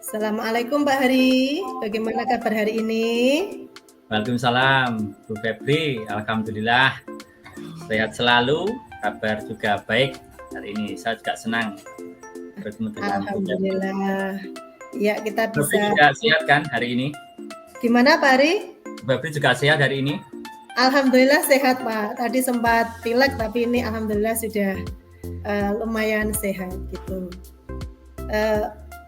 Assalamualaikum Pak Hari, bagaimana kabar hari ini? Waalaikumsalam, Bu Febri. Alhamdulillah sehat selalu, kabar juga baik. Hari ini saya juga senang bertemu dengan Bu Febri. Alhamdulillah. Ya, kita Bu Febri bisa. juga sehat kan hari ini? Gimana Pak Hari? Bu Febri juga sehat hari ini? Alhamdulillah sehat Pak. Tadi sempat pilek tapi ini alhamdulillah sudah lumayan sehat gitu.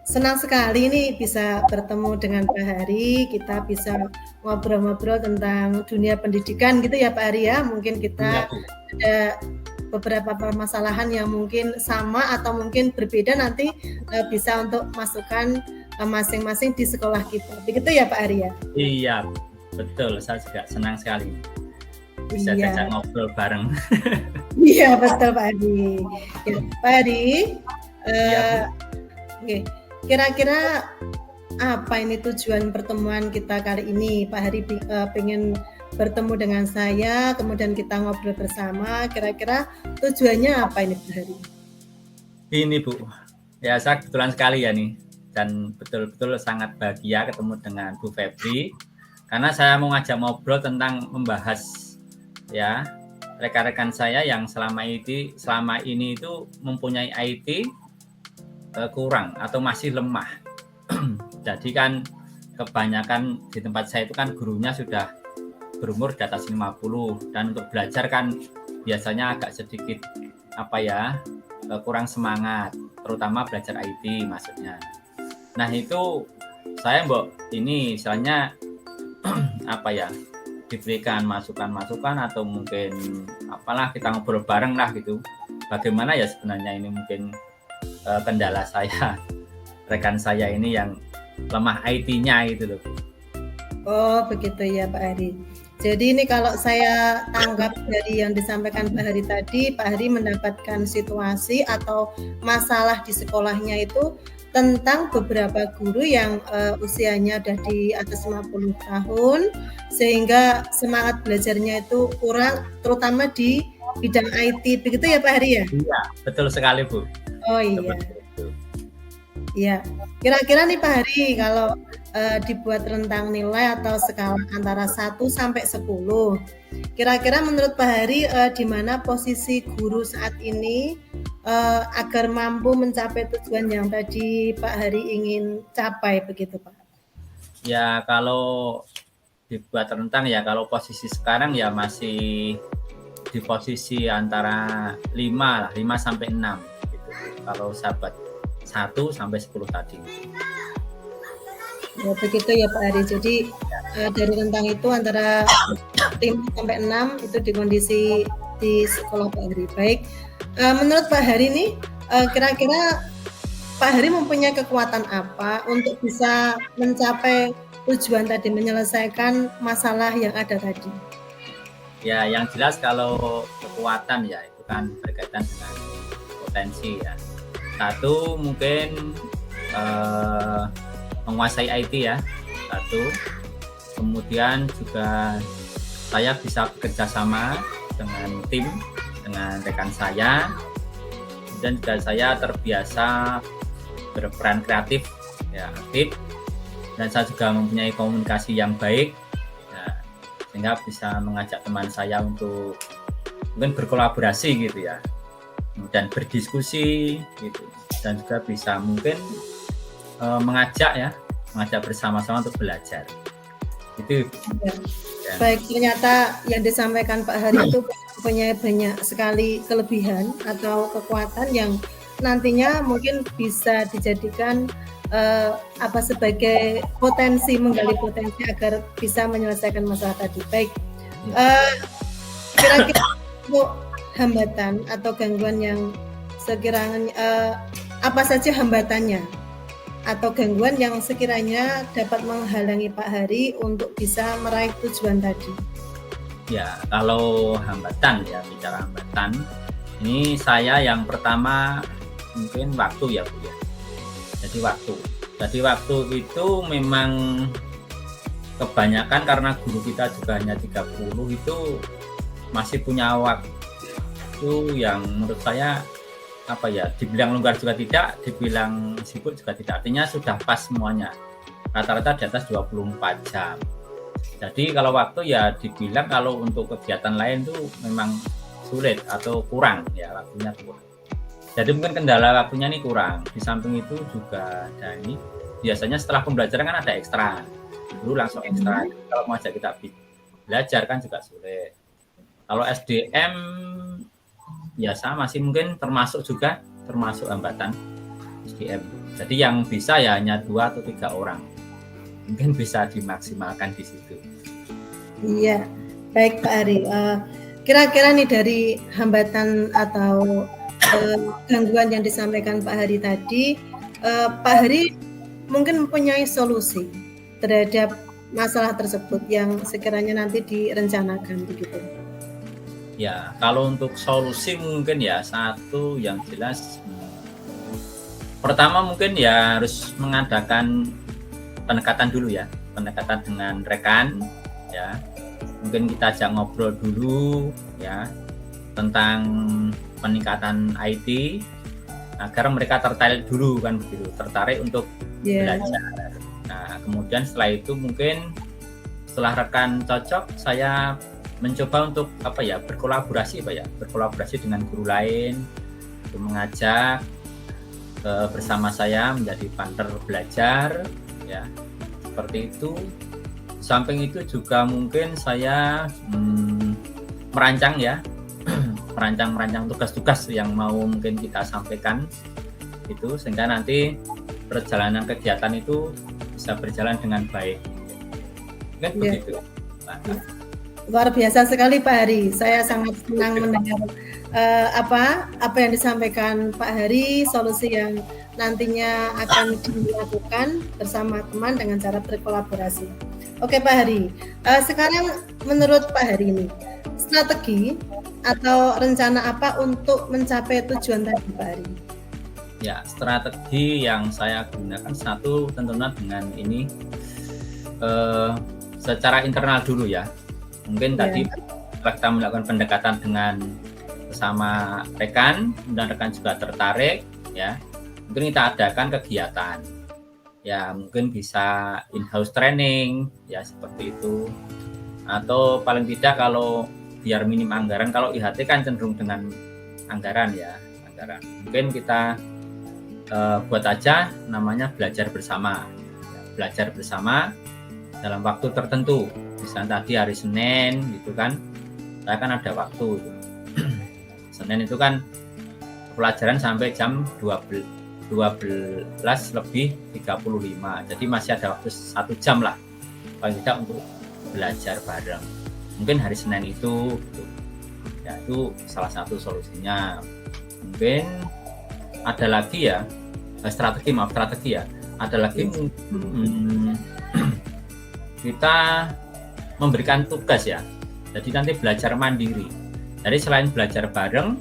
Senang sekali nih bisa bertemu dengan Pak Hari, kita bisa ngobrol-ngobrol tentang dunia pendidikan gitu ya Pak Hari ya. Mungkin kita ada beberapa permasalahan yang mungkin sama atau mungkin berbeda nanti bisa untuk masukan masing-masing di sekolah kita. Begitu ya Pak Hari ya? Iya, betul. Saya juga senang sekali bisa diajak ngobrol bareng. Iya betul Pak Hari. Ya, Pak Hari, oke. Kira-kira apa ini tujuan pertemuan kita kali ini? Pak Hari pengen bertemu dengan saya, kemudian kita ngobrol bersama. Kira-kira tujuannya apa ini Pak Hari? Ini Bu, ya saya kebetulan sekali ya nih, dan betul-betul sangat bahagia ketemu dengan Bu Febri, karena saya mau ngajak ngobrol tentang membahas ya rekan-rekan saya yang selama ini itu mempunyai IT kurang atau masih lemah. Jadi kan kebanyakan di tempat saya itu kan gurunya sudah berumur di atas 50 dan untuk belajar kan biasanya agak sedikit kurang semangat, terutama belajar IT maksudnya. Nah itu saya ini misalnya diberikan masukan-masukan atau mungkin kita ngobrol bareng lah gitu. Bagaimana ya sebenarnya ini mungkin kendala saya, rekan saya ini yang lemah IT-nya gitu loh. Oh begitu ya Pak Hari. Jadi ini kalau saya tanggap dari yang disampaikan Pak Hari tadi, Pak Hari mendapatkan situasi atau masalah di sekolahnya itu tentang beberapa guru yang usianya sudah di atas 50 tahun sehingga semangat belajarnya itu kurang, terutama di bidang IT. Begitu ya Pak Hari ya? Iya, betul sekali Bu. Oh iya. Iya. Kira-kira nih Pak Hari kalau dibuat rentang nilai atau skala antara 1 sampai 10. Kira-kira menurut Pak Hari di mana posisi guru saat ini agar mampu mencapai tujuan yang tadi Pak Hari ingin capai begitu Pak? Ya kalau dibuat rentang ya kalau posisi sekarang ya masih di posisi antara 5 sampai 6 gitu. Kalau sahabat 1 sampai 10 tadi. Ya begitu ya Pak Hari. Jadi dari rentang itu antara 5 sampai 6 itu di kondisi di sekolah Pak Hari. Baik. Menurut Pak Hari ini kira-kira Pak Hari mempunyai kekuatan apa untuk bisa mencapai tujuan tadi, menyelesaikan masalah yang ada tadi? Ya yang jelas kalau kekuatan ya itu kan berkaitan dengan potensi ya. Satu mungkin menguasai IT ya, satu. Kemudian juga saya bisa bekerja sama dengan tim, dengan rekan saya. Dan juga saya terbiasa berperan kreatif, ya aktif. Dan saya juga mempunyai komunikasi yang baik, ya, sehingga bisa mengajak teman saya untuk mungkin berkolaborasi gitu ya, dan berdiskusi gitu, dan juga bisa mungkin mengajak bersama-sama untuk belajar. Itu. Ya. Ya. Baik, ternyata yang disampaikan Pak Hari itu punya banyak sekali kelebihan atau kekuatan yang nantinya mungkin bisa dijadikan sebagai potensi, menggali potensi agar bisa menyelesaikan masalah tadi. Baik, kira-kira untuk hambatan atau gangguan yang sekiranya apa saja hambatannya atau gangguan yang sekiranya dapat menghalangi Pak Hari untuk bisa meraih tujuan tadi? Ya, kalau hambatan ya, bicara hambatan, ini saya yang pertama mungkin waktu ya Bu ya. Jadi waktu itu memang kebanyakan karena guru kita juga hanya 30 itu masih punya waktu yang menurut saya apa ya, dibilang longgar juga tidak, dibilang sibuk juga tidak. Artinya sudah pas semuanya. Rata-rata di atas 24 jam. Jadi kalau waktu ya dibilang kalau untuk kegiatan lain tuh memang sulit atau kurang ya, waktunya kurang. Jadi mungkin kendala waktunya ini kurang. Di samping itu juga ada ini, biasanya setelah pembelajaran kan ada ekstra. Guru langsung ekstra. Kalau mau ajak kita belajar kan juga sulit. Kalau SDM ya sama sih, mungkin termasuk hambatan SDM. Jadi yang bisa ya hanya 2 atau 3 orang. Mungkin bisa dimaksimalkan di situ. Iya, baik Pak Ari. Kira-kira nih dari hambatan atau gangguan yang disampaikan Pak Hari tadi, Pak Hari mungkin mempunyai solusi terhadap masalah tersebut yang sekiranya nanti direncanakan begitu. Ya, kalau untuk solusi mungkin ya satu yang jelas, pertama mungkin ya harus mengadakan pendekatan dulu ya, pendekatan dengan rekan ya. Mungkin kita ajak ngobrol dulu ya tentang peningkatan IT agar mereka tertarik dulu kan begitu, tertarik untuk belajar. Nah, kemudian setelah itu mungkin setelah rekan cocok, saya mencoba untuk berkolaborasi dengan guru lain untuk mengajak bersama saya menjadi partner belajar ya, seperti itu. Samping itu juga mungkin saya merancang tugas-tugas yang mau mungkin kita sampaikan itu, sehingga nanti perjalanan kegiatan itu bisa berjalan dengan baik. Kan begitu. Luar biasa sekali Pak Hari. Saya sangat senang mendengar apa yang disampaikan Pak Hari, solusi yang nantinya akan dilakukan bersama teman dengan cara berkolaborasi. Oke Pak Hari, sekarang menurut Pak Hari ini, strategi atau rencana apa untuk mencapai tujuan tadi Pak Hari? Ya, strategi yang saya gunakan satu tentunya dengan ini secara internal dulu ya. Mungkin tadi kita melakukan pendekatan dengan bersama rekan, dan rekan juga tertarik ya. Mungkin kita adakan kegiatan. Ya, mungkin bisa in-house training ya, seperti itu. Atau paling tidak kalau biar minim anggaran, kalau IHT kan cenderung dengan anggaran ya, anggaran. Mungkin kita buat aja namanya belajar bersama. Ya, belajar bersama dalam waktu tertentu. Misalnya tadi hari Senin gitu kan, saya kan ada waktu itu. Senin itu kan pelajaran sampai jam 12:35, jadi masih ada waktu 1 jam lah paling tidak untuk belajar bareng. Mungkin hari Senin itu gitu. Ya, itu salah satu solusinya. Mungkin ada lagi ya strategi ya, ada lagi kita memberikan tugas ya, jadi nanti belajar mandiri. Jadi selain belajar bareng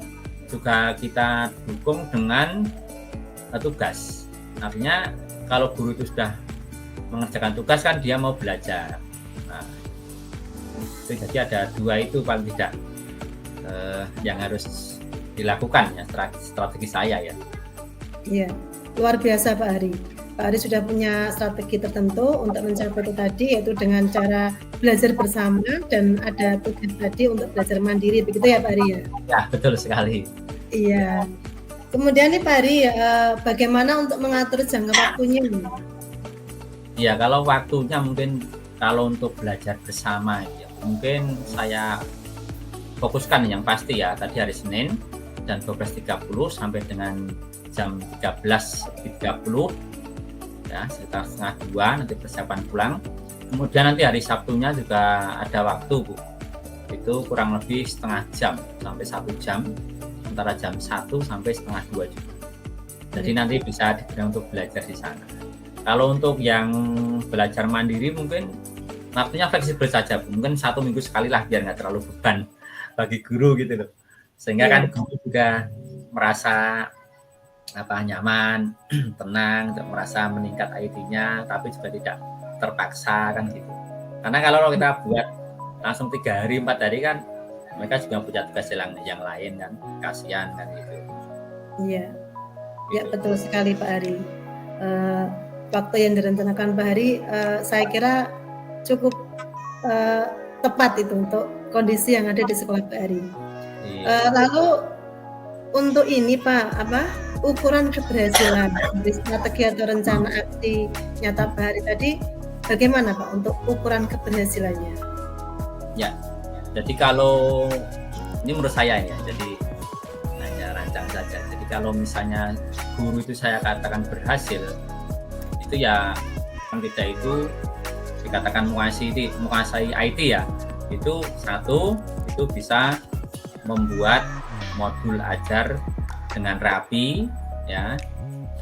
juga kita dukung dengan tugas. Artinya kalau guru itu sudah mengerjakan tugas kan dia mau belajar. Nah, jadi ada 2 itu paling tidak yang harus dilakukan ya, strategi saya ya. Iya, luar biasa Pak Hari. Pak Ari sudah punya strategi tertentu untuk mencapai itu tadi, yaitu dengan cara belajar bersama dan ada tugas tadi untuk belajar mandiri, begitu ya Pak Ari ya? Ya, betul sekali. Iya. Kemudian nih Pak Ari, bagaimana untuk mengatur jangka waktunya? Ya, kalau waktunya mungkin kalau untuk belajar bersama ya, mungkin saya fokuskan yang pasti ya, tadi hari Senin jam 12.30 sampai dengan jam 13.30 ya, sekitar 1:30 nanti persiapan pulang. Kemudian nanti hari Sabtunya juga ada waktu Bu, itu kurang lebih setengah jam sampai 1 jam, antara jam 1 sampai setengah 2 juga. Jadi nanti bisa digunakan untuk belajar di sana. Kalau untuk yang belajar mandiri mungkin waktunya fleksibel saja Bu, mungkin 1 minggu sekali lah biar nggak terlalu beban bagi guru gitu loh, sehingga kan guru juga merasa nyaman, tenang, merasa meningkat IT-nya, tapi juga tidak terpaksa kan gitu. Karena kalau kita buat langsung 3 hari 4 hari kan mereka juga punya tugas yang lain kan, kasihan kan gitu. Iya, ya betul sekali Pak Hari. Waktu yang direncanakan Pak Hari, saya kira cukup tepat itu untuk kondisi yang ada di sekolah Pak Hari. Lalu untuk ini Pak, ukuran keberhasilan dari strategi atau rencana aksi nyata Pak Hari tadi, bagaimana Pak untuk ukuran keberhasilannya? Ya, jadi kalau ini menurut saya ya, jadi hanya rancang saja. Jadi kalau misalnya guru itu saya katakan berhasil, itu ya kita itu dikatakan menguasai IT ya, itu satu, itu bisa membuat modul ajar dengan rapi ya,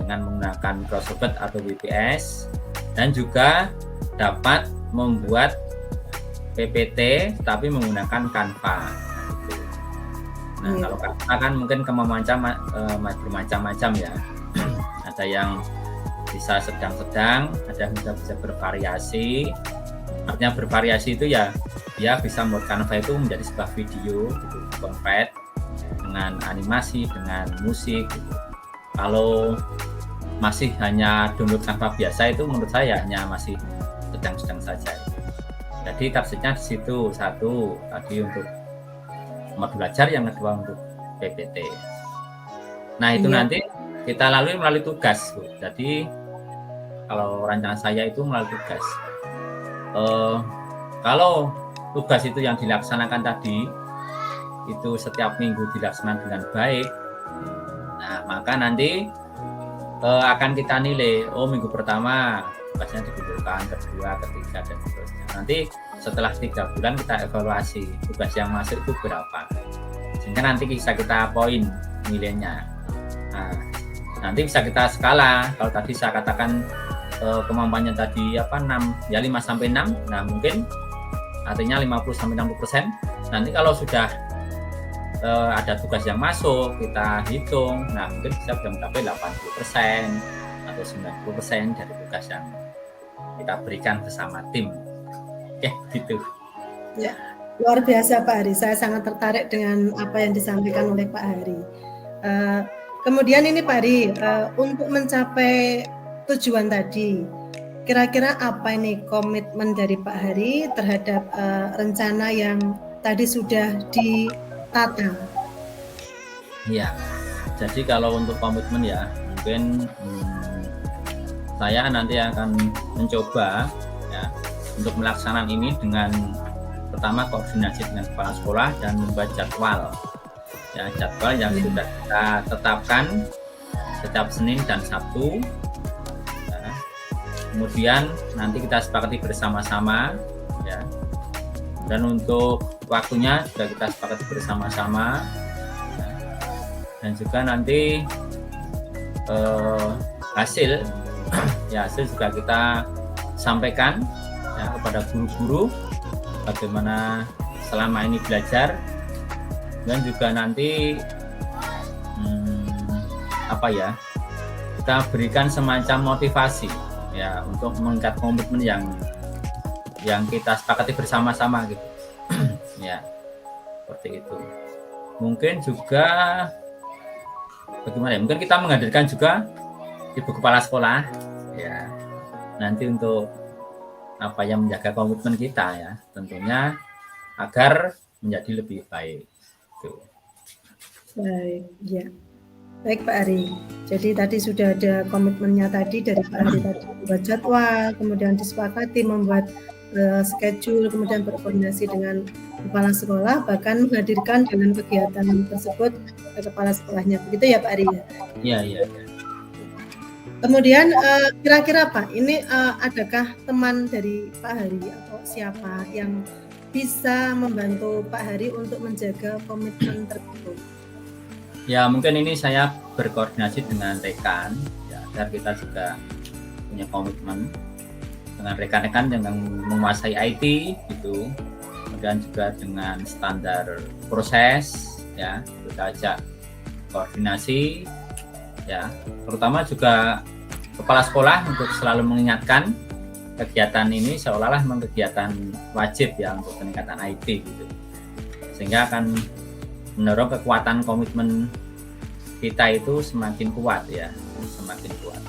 dengan menggunakan Microsoft atau WPS, dan juga dapat membuat PPT tapi menggunakan Canva. Nah, kalau Canva kan mungkin bermacam-macam ya. Ada yang bisa sedang-sedang, ada yang bisa bervariasi. Artinya bervariasi itu ya bisa membuat Canva itu menjadi sebuah video gitu, komplit dengan animasi, dengan musik gitu. Kalau masih hanya download Canva biasa itu menurut saya hanya masih sedang-sedang saja. Jadi targetnya di situ, satu tadi untuk modul belajar, yang kedua untuk PPT. Nah itu nanti kita melalui tugas Bu. Jadi kalau rancangan saya itu melalui tugas. Kalau tugas itu yang dilaksanakan tadi itu setiap minggu dilaksanakan dengan baik, nah maka nanti akan kita nilai, minggu pertama tugasnya dikumpulkan, kedua, ketiga, dan seterusnya. Nanti setelah 3 bulan kita evaluasi tugas yang masuk itu berapa, sehingga nanti bisa kita poin nilainya. Nah, nanti bisa kita skala. Kalau tadi saya katakan kemampuannya tadi 6 ya, 5 sampai 6. Nah, mungkin artinya 50 sampai 60%. Nanti kalau sudah ada tugas yang masuk, kita hitung, nah mungkin bisa mencapai 80% atau 90% dari tugas yang kita berikan bersama tim. Oke, gitu. Ya, luar biasa Pak Hari. Saya sangat tertarik dengan apa yang disampaikan oleh Pak Hari. Kemudian ini Pak Hari, untuk mencapai tujuan tadi, kira-kira apa ini komitmen dari Pak Hari terhadap rencana yang tadi sudah ditata? Iya, jadi kalau untuk komitmen ya, mungkin saya nanti akan mencoba ya untuk melaksanakan ini dengan pertama koordinasi dengan kepala sekolah dan membuat jadwal yang sudah kita tetapkan setiap Senin dan Sabtu ya. Kemudian nanti kita sepakati bersama-sama ya, dan untuk waktunya juga kita sepakati bersama-sama ya. Dan juga nanti hasil juga kita sampaikan ya, kepada guru-guru bagaimana selama ini belajar, dan juga nanti kita berikan semacam motivasi ya untuk meningkat komitmen yang kita sepakati bersama-sama gitu. Ya, seperti itu. Mungkin juga bagaimana ya? Mungkin kita menghadirkan juga ibu kepala sekolah ya, nanti untuk menjaga komitmen kita ya, tentunya agar menjadi lebih baik. Tuh. Baik, ya. Baik Pak Ari. Jadi tadi sudah ada komitmennya tadi dari Pak Ari tadi, membuat jadwal, kemudian disepakati membuat schedule, kemudian berkoordinasi dengan kepala sekolah, bahkan menghadirkan dalam kegiatan tersebut kepala sekolahnya. Begitu ya Pak Ari? Iya. Kemudian kira-kira Pak, ini adakah teman dari Pak Hari atau siapa yang bisa membantu Pak Hari untuk menjaga komitmen tersebut? Ya, mungkin ini saya berkoordinasi dengan rekan ya, agar kita juga punya komitmen dengan rekan-rekan yang menguasai IT gitu, kemudian juga dengan standar proses ya, kita ajak koordinasi ya, terutama juga kepala sekolah untuk selalu mengingatkan kegiatan ini seolah-olah memang kegiatan wajib ya untuk peningkatan IT gitu, sehingga akan mendorong kekuatan komitmen kita itu semakin kuat ya, semakin kuat.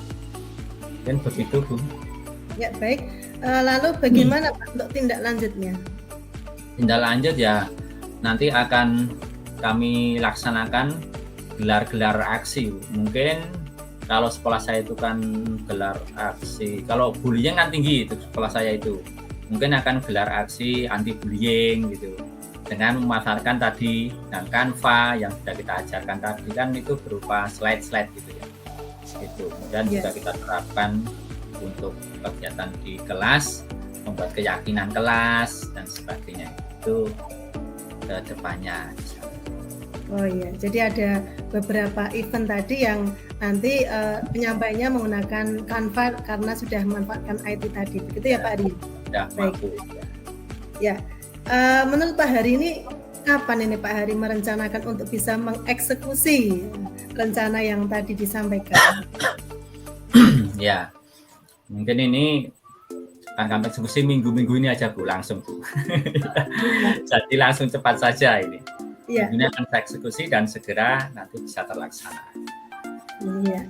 Dan begitu Bu. Ya baik. Lalu bagaimana Pak untuk tindak lanjutnya? Tindak lanjut ya nanti akan kami laksanakan gelar-gelar aksi. Mungkin kalau sekolah saya itu kan gelar aksi, kalau bullying kan tinggi itu sekolah saya itu. Mungkin akan gelar aksi anti bullying gitu. Dengan memanfaatkan tadi dan Canva yang sudah kita ajarkan tadi kan itu berupa slide-slide gitu ya. Itu dan juga kita terapkan untuk kegiatan di kelas, membuat keyakinan kelas dan sebagainya itu ke depannya. Oh iya, jadi ada beberapa event tadi yang nanti penyampaiannya menggunakan Canva karena sudah memanfaatkan IT tadi, begitu ya Pak Ari? Sudah mampu. Ya, menurut Pak Hari ini kapan ini Pak Hari merencanakan untuk bisa mengeksekusi rencana yang tadi disampaikan? Ya, mungkin ini akan kami eksekusi minggu-minggu ini aja Bu, langsung Bu. Jadi langsung cepat saja ini. Iya. Ini akan saya eksekusi dan segera nanti bisa terlaksana. Iya.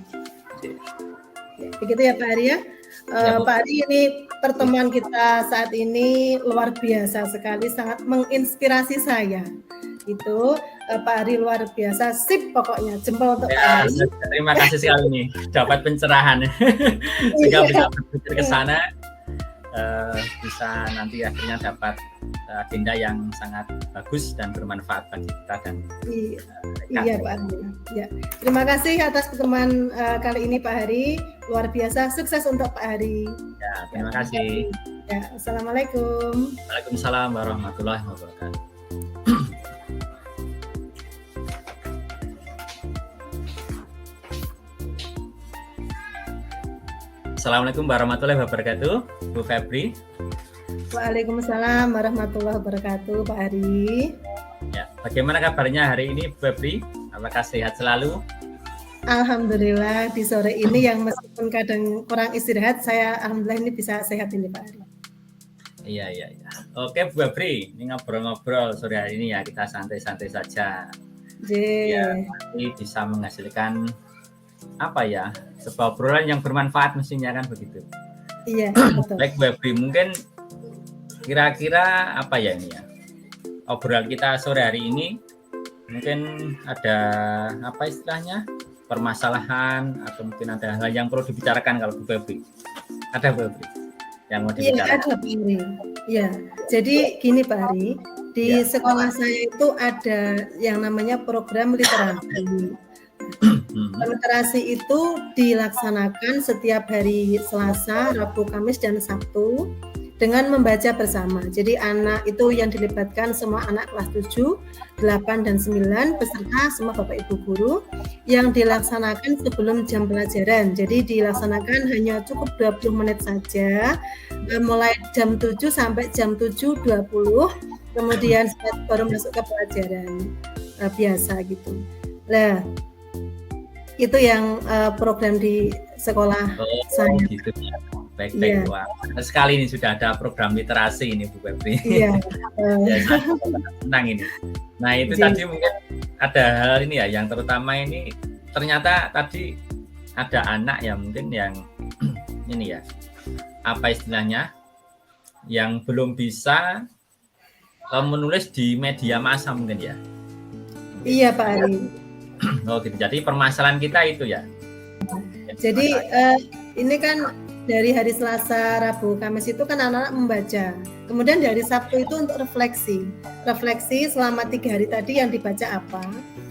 Begitu ya Pak Ari ya. Pak Ari, ini pertemuan kita saat ini luar biasa sekali, sangat menginspirasi saya. Itu Pak Ari luar biasa, sip pokoknya, jempol untuk Pak Ari. Terima kasih sekali nih, dapat pencerahan. Sehingga bisa berpikir ke sana, bisa nanti akhirnya dapat agenda yang sangat bagus dan bermanfaat bagi kita dan iya Pak Ari. Ya. Terima kasih atas pertemuan kali ini Pak Hari, luar biasa, sukses untuk Pak Hari. Ya, terima kasih. Ya, assalamualaikum. Waalaikumsalam warahmatullahi wabarakatuh. Assalamualaikum warahmatullahi wabarakatuh, Bu Febri. Waalaikumsalam warahmatullahi wabarakatuh, Pak Ari. Ya, bagaimana kabarnya hari ini, Bu Febri? Apakah sehat selalu? Alhamdulillah di sore ini yang meskipun kadang kurang istirahat, saya alhamdulillah ini bisa sehat ini, Pak Ari. Iya. Oke, Bu Febri, ini ngobrol-ngobrol sore hari ini ya, kita santai-santai saja. Ya, nanti bisa menghasilkan apa ya, sebuah obrolan yang bermanfaat mestinya kan begitu. Iya, betul. Baik Bu Febri, mungkin kira-kira apa ya ini ya, obrolan kita sore hari ini mungkin ada apa istilahnya, permasalahan atau mungkin ada hal yang perlu dibicarakan kalau Bu Febri. Ada Bu Febri yang mau dibicarakan? Iya, ada Pak Ari. Iya, jadi gini Pak Ari, di sekolah saya itu ada yang namanya program literasi. Literasi itu dilaksanakan setiap hari Selasa, Rabu, Kamis, dan Sabtu dengan membaca bersama. Jadi anak itu yang dilibatkan semua anak kelas 7, 8, dan 9 beserta semua Bapak Ibu guru yang dilaksanakan sebelum jam pelajaran. Jadi dilaksanakan hanya cukup 20 menit saja, mulai jam 7 sampai jam 7.20, kemudian baru masuk ke pelajaran biasa gitu. Nah, itu yang program di sekolah saya. Gitu ya. Baik. Wah, sekali ini sudah ada program literasi ini Bu Febri. Iya. Ya, senang ini. Nah itu tadi mungkin ada hal ini ya, yang terutama ini ternyata tadi ada anak ya mungkin yang ini ya, apa istilahnya, yang belum bisa menulis di media massa mungkin ya. Iya Pak Ari. Oh gitu. Jadi permasalahan kita itu ya. Jadi ini kan dari hari Selasa, Rabu, Kamis itu kan anak-anak membaca. Kemudian dari Sabtu itu untuk refleksi. Refleksi selama 3 hari tadi yang dibaca apa.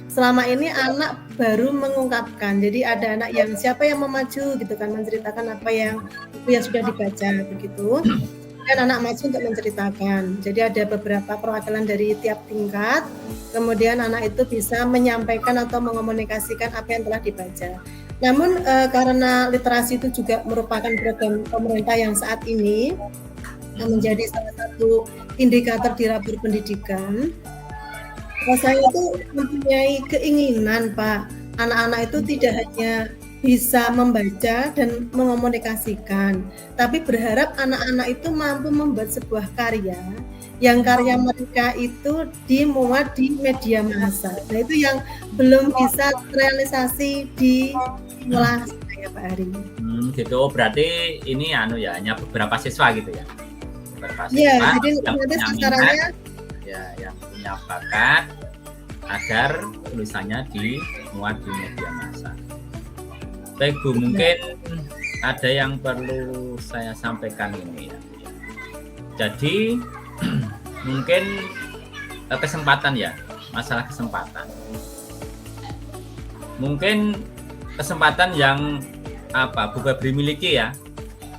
Selama ini anak baru mengungkapkan. Jadi ada anak yang siapa yang mau maju gitu kan, menceritakan apa yang sudah dibaca begitu. Dan anak maju untuk menceritakan. Jadi ada beberapa perwakilan dari tiap tingkat. Kemudian anak itu bisa menyampaikan atau mengomunikasikan apa yang telah dibaca. Namun karena literasi itu juga merupakan program pemerintah yang saat ini menjadi salah satu indikator di rapor pendidikan, saya itu mempunyai keinginan Pak, anak-anak itu tidak hanya bisa membaca dan mengomunikasikan, tapi berharap anak-anak itu mampu membuat sebuah karya yang karya mereka itu dimuat di media massa. Nah itu yang belum bisa terrealisasi di sekolah saya Pak Ari. Gitu. Berarti ini ya hanya beberapa siswa gitu ya. Beberapa Iya, siswa jadi yang nanti punya sasarannya minat, ya yang punya bakat agar tulisannya dimuat di media massa. Baik Bu, mungkin ada yang perlu saya sampaikan ini ya. Jadi mungkin kesempatan ya, masalah kesempatan. Mungkin kesempatan yang Bu Febri miliki ya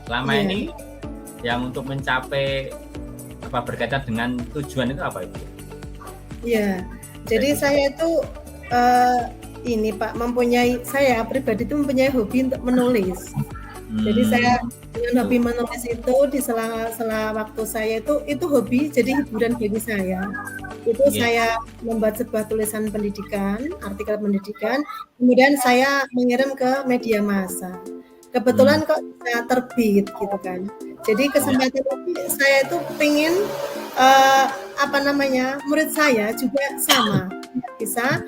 selama ini yang untuk mencapai berkaitan dengan tujuan itu apa itu? Iya, jadi saya itu ini Pak saya pribadi itu mempunyai hobi untuk menulis. Jadi saya dengan hobi menulis itu di sela waktu saya itu hobi, jadi hiburan bagi saya. Itu saya membuat sebuah tulisan pendidikan, artikel pendidikan, kemudian saya mengirim ke media massa. Kebetulan kok bisa terbit gitu kan. Jadi kesempatan ini saya itu pengen murid saya juga sama bisa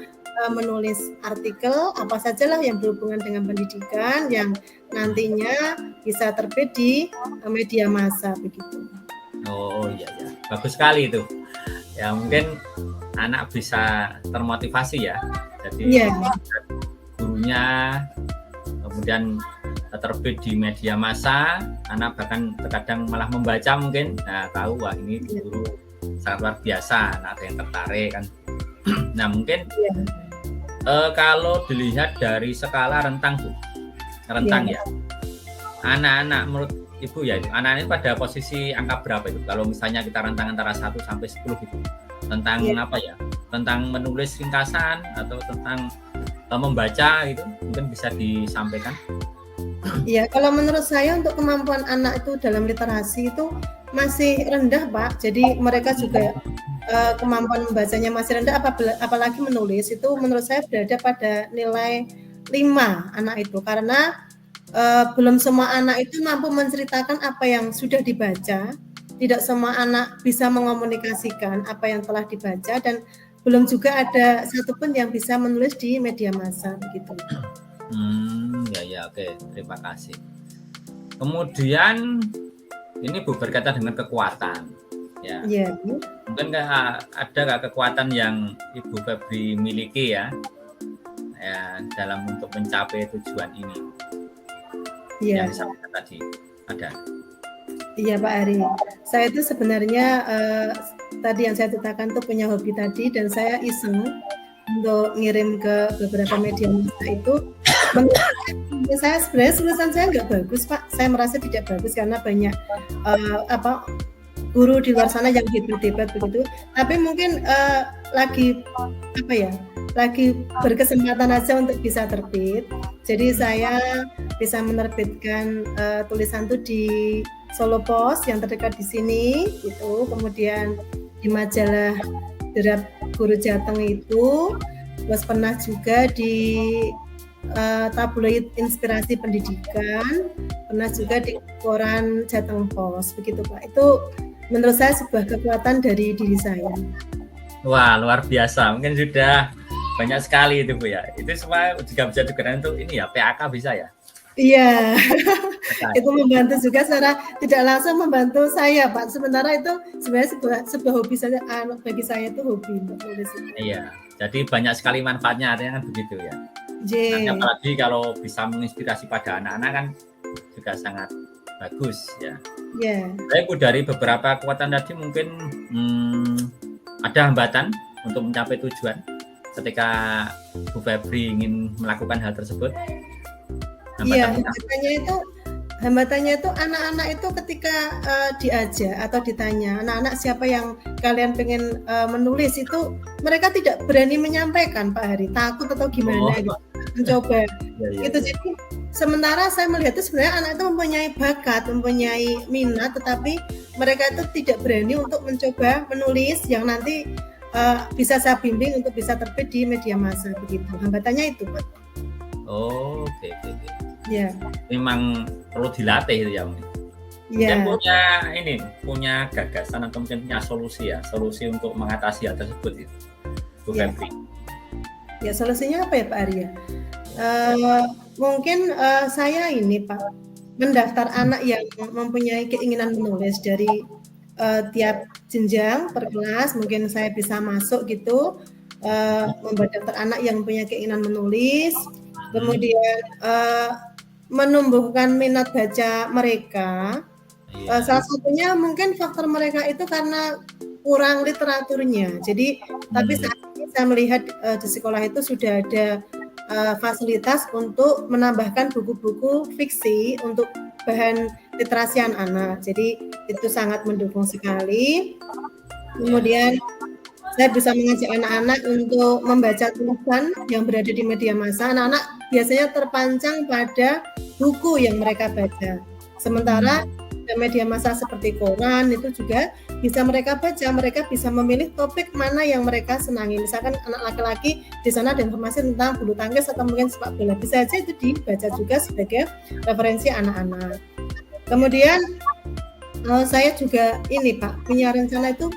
menulis artikel apa sajalah yang berhubungan dengan pendidikan yang nantinya bisa terbit di media massa begitu. Oh iya, bagus sekali itu. Ya mungkin anak bisa termotivasi ya. Jadi gurunya kemudian terbit di media massa, anak bahkan terkadang malah membaca mungkin, tahu wah ini guru sangat luar biasa, anak ada yang tertarik kan. Nah mungkin kalau dilihat dari skala rentang Bu, ya, anak-anak menurut Ibu ya, anak-anak ini pada posisi angka berapa itu? Kalau misalnya kita rentang antara 1 sampai 10 gitu, tentang tentang menulis ringkasan atau tentang membaca gitu, mungkin bisa disampaikan. Iya, kalau menurut saya untuk kemampuan anak itu dalam literasi itu masih rendah Pak. Jadi mereka juga kemampuan membacanya masih rendah, apalagi menulis itu menurut saya berada pada nilai 5 anak itu, karena belum semua anak itu mampu menceritakan apa yang sudah dibaca. Tidak semua anak bisa mengomunikasikan apa yang telah dibaca, dan belum juga ada satupun yang bisa menulis di media massa begitu. Oke, terima kasih. Kemudian ini Bu berkaitan dengan kekuatan ya. Mungkin ada nggak kekuatan yang Ibu Febri miliki ya dalam untuk mencapai tujuan ini yang disampaikan tadi ada? Iya Pak Ari, saya itu sebenarnya tadi yang saya ceritakan tuh punya hobi tadi, dan saya iseng untuk ngirim ke beberapa media massa itu. Saya sebenarnya tulisan saya nggak bagus Pak, saya merasa tidak bagus karena banyak guru di luar sana yang hebat-hebat begitu. Tapi mungkin lagi berkesempatan aja untuk bisa terbit. Jadi saya bisa menerbitkan tulisan itu di Solo Post yang terdekat di sini gitu, kemudian di majalah Derap Guru Jateng itu, terus pernah juga di tabloid Inspirasi Pendidikan, pernah juga di koran Jateng Post begitu Pak. Itu menurut saya sebuah kekuatan dari diri saya. Wah, luar biasa, mungkin sudah banyak sekali itu Bu ya. Itu semua juga bisa digunakan untuk ini ya, PAK bisa ya? Iya, itu membantu juga secara tidak langsung membantu saya Pak. Sementara itu sebenarnya sebuah hobi saja, bagi saya itu hobi untuk menulis. Iya, jadi banyak sekali manfaatnya, artinya kan begitu ya. Nanti apalagi kalau bisa menginspirasi pada anak-anak kan juga sangat bagus ya. Baik Bu, dari beberapa kekuatan tadi mungkin ada hambatan untuk mencapai tujuan ketika Bu Febri ingin melakukan hal tersebut? Iya, hambatannya itu anak-anak itu ketika diajak atau ditanya, anak-anak siapa yang kalian pengen menulis, itu mereka tidak berani menyampaikan Pak Hari, takut atau gimana gitu, mencoba. Gitu. Jadi sementara saya melihat itu sebenarnya anak itu mempunyai bakat, mempunyai minat, tetapi mereka itu tidak berani untuk mencoba menulis yang nanti bisa saya bimbing untuk bisa terbit di media massa begitu. Hambatannya itu Pak. Oke. Ya. Memang perlu dilatih itu ya. Dan Iya, punya gagasan atau mungkin punya solusi untuk mengatasi hal tersebut itu, Bu iya. Febri. Ya solusinya apa ya Pak Arya? Mungkin saya ini Pak mendaftar anak yang mempunyai keinginan menulis dari tiap jenjang per kelas, mungkin saya bisa masuk gitu, membuat daftar anak yang punya keinginan menulis, kemudian menumbuhkan minat baca mereka. Iya. Salah satunya mungkin faktor mereka itu karena kurang literaturnya. Jadi, tapi saat ini saya melihat di sekolah itu sudah ada fasilitas untuk menambahkan buku-buku fiksi untuk bahan literasi anak-anak. Jadi itu sangat mendukung sekali. Kemudian saya bisa mengajak anak-anak untuk membaca tulisan yang berada di media massa. Anak-anak biasanya terpancang pada buku yang mereka baca. Sementara media massa seperti koran itu juga bisa mereka baca, mereka bisa memilih topik mana yang mereka senangi. Misalkan anak laki-laki di sana ada informasi tentang bulu tangkis atau mungkin sepak bola, bisa saja itu dibaca juga sebagai referensi anak-anak. Kemudian saya juga ini Pak punya rencana itu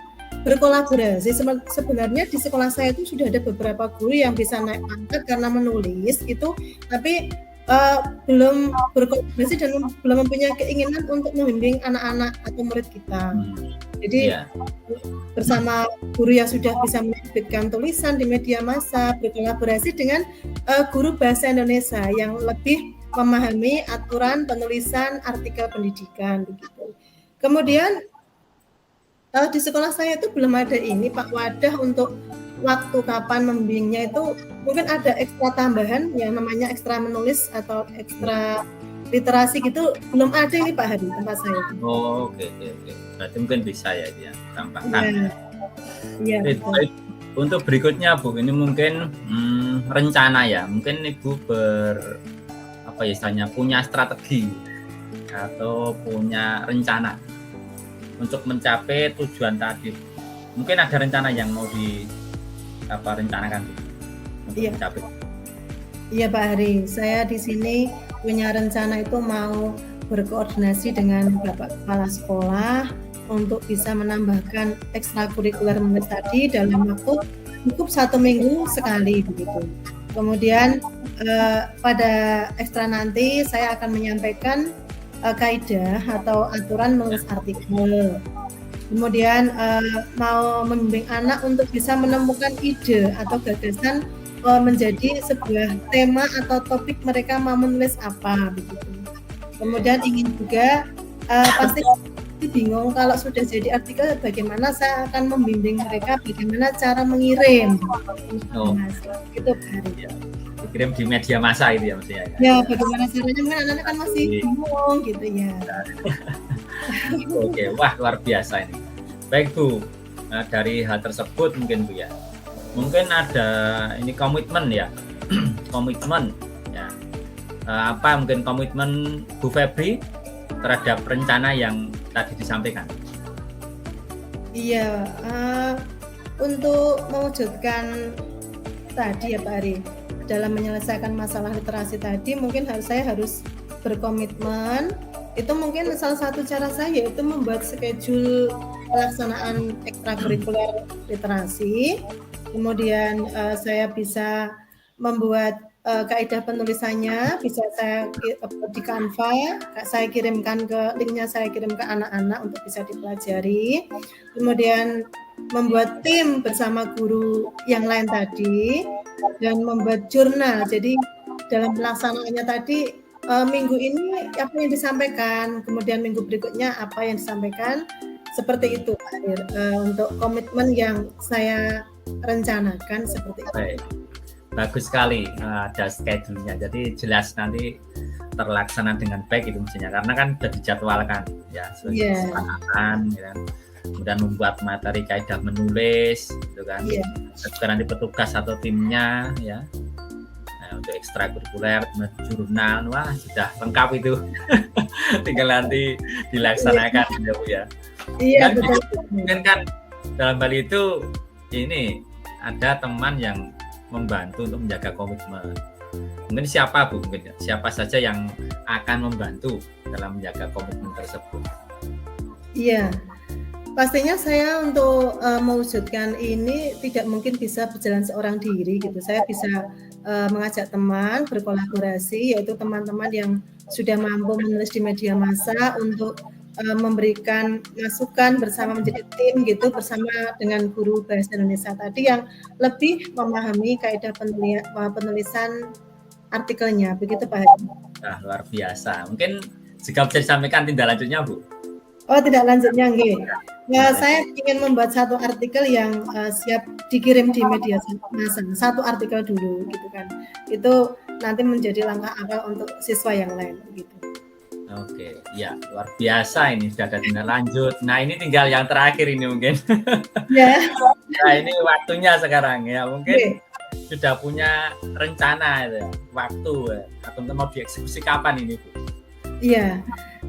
berkolaborasi. Sebenarnya di sekolah saya itu sudah ada beberapa guru yang bisa naik pangkat karena menulis itu, tapi belum berkolaborasi dan belum mempunyai keinginan untuk membimbing anak-anak atau murid kita. Jadi bersama guru yang sudah bisa menerbitkan tulisan di media massa, berkolaborasi dengan guru bahasa Indonesia yang lebih memahami aturan penulisan artikel pendidikan begitu. Kemudian di sekolah saya itu belum ada ini Pak wadah untuk waktu kapan membimbingnya itu, mungkin ada ekstra tambahan yang namanya ekstra menulis atau ekstra literasi gitu, belum ada ini Pak Hadi tempat saya. Oh, oke. Berarti mungkin bisa ya dia tambahkan. Iya. Untuk berikutnya Bu, ini mungkin rencana ya, mungkin Ibu istilahnya punya strategi atau punya rencana untuk mencapai tujuan tadi. Mungkin ada rencana yang mau rencanakan untuk mencapai. Iya Pak Hari, saya di sini punya rencana itu mau berkoordinasi dengan Bapak Kepala Sekolah untuk bisa menambahkan ekstrakurikuler menulis tadi dalam waktu cukup 1 minggu sekali begitu. Kemudian pada ekstra nanti saya akan menyampaikan kaidah atau aturan menulis artikel. Kemudian mau membimbing anak untuk bisa menemukan ide atau gagasan menjadi sebuah tema atau topik mereka mau menulis apa begitu. Kemudian ingin juga pasti bingung kalau sudah jadi artikel bagaimana saya akan membimbing mereka bagaimana cara mengirim. Gitu Pak. Kirim di media massa itu ya maksudnya. Ya bagaimana caranya, mungkin anak-anak kan masih bingung gitu ya. Oke, wah luar biasa ini. Baik Bu, dari hal tersebut mungkin Bu ya, mungkin ada ini komitmen ya, komitmen ya. Apa mungkin komitmen Bu Febri terhadap rencana yang tadi disampaikan? Iya, untuk mewujudkan tadi ya Pak Ari, dalam menyelesaikan masalah literasi tadi mungkin saya harus berkomitmen. Itu mungkin salah satu cara saya yaitu membuat schedule pelaksanaan ekstrakurikuler literasi. Kemudian saya bisa membuat kaidah penulisannya, bisa saya di Canva, saya kirimkan linknya saya kirim ke anak-anak untuk bisa dipelajari. Kemudian membuat tim bersama guru yang lain tadi dan membuat jurnal. Jadi dalam pelaksanaannya tadi minggu ini apa yang disampaikan, kemudian minggu berikutnya apa yang disampaikan, seperti itu Pak Adir, untuk komitmen yang saya rencanakan seperti itu. Baik. Bagus sekali ada schedule-nya, jadi jelas nanti terlaksana dengan baik itu mestinya, karena kan sudah dijadwalkan ya sebagai kesepakatan ya. Kemudian membuat materi kaidah menulis gitu kan. Sekarang nanti petugas atau timnya ya. Nah, untuk ekstrakurikuler, jurnal, wah sudah lengkap itu. Tinggal nanti dilaksanakan ya Bu ya. Iya betul. Mungkin kan dalam hal itu ini ada teman yang membantu untuk menjaga komitmen. Mungkin siapa Bu? Mungkin siapa saja yang akan membantu dalam menjaga komitmen tersebut? Iya, pastinya saya untuk mewujudkan ini tidak mungkin bisa berjalan seorang diri gitu. Saya bisa mengajak teman berkolaborasi, yaitu teman-teman yang sudah mampu menulis di media massa untuk memberikan masukan bersama menjadi tim gitu bersama dengan guru bahasa Indonesia tadi yang lebih memahami kaidah penulisan artikelnya. Begitu Pak Hadi. Nah, luar biasa. Mungkin jika bisa disampaikan tindak lanjutnya, Bu. Oh, tidak lanjutnya, nggih. Ya, saya ingin membuat satu artikel yang siap dikirim di media massa. Satu artikel dulu, gitu kan. Itu nanti menjadi langkah awal untuk siswa yang lain, gitu. Oke, ya luar biasa ini sudah ada tindak lanjut. Nah, ini tinggal yang terakhir ini mungkin. Ya. Nah, ini waktunya sekarang ya. Mungkin Oke. sudah punya rencana ya, waktu ya, atau mau dieksekusi kapan ini, Bu? Iya.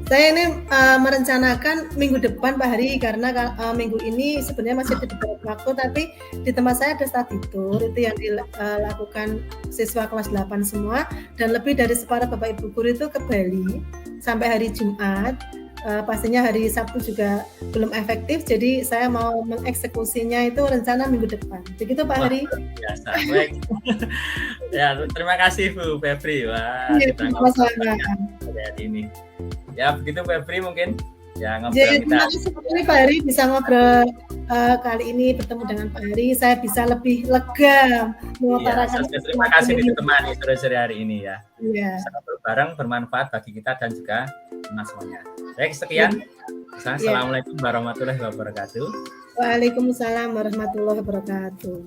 Saya ini merencanakan minggu depan Pak Hari karena minggu ini sebenarnya masih ada beberapa waktu, tapi di tempat saya ada study tour itu yang dilakukan siswa kelas 8 semua dan lebih dari separuh Bapak Ibu guru itu ke Bali sampai hari Jumat. Pastinya hari Sabtu juga belum efektif, jadi saya mau mengeksekusinya itu rencana minggu depan. Begitu Pak Hari. Biasa. Baik. Ya, terima kasih Bu Febri. Wah, Iya, kita sama-sama. hari ini. Ya, begitu Febri mungkin. Ya, ngobrol Jadi, kita. terima kasih Pak Hari bisa ngobrol kali ini bertemu dengan Pak Hari. Saya bisa lebih lega mengutarakan. Ya, terima kasih ditemani sore-sore hari ini ya. Iya. Bisa bareng bermanfaat bagi kita dan juga teman semuanya. Baik, sekian. Assalamualaikum warahmatullahi wabarakatuh. Waalaikumsalam warahmatullahi wabarakatuh.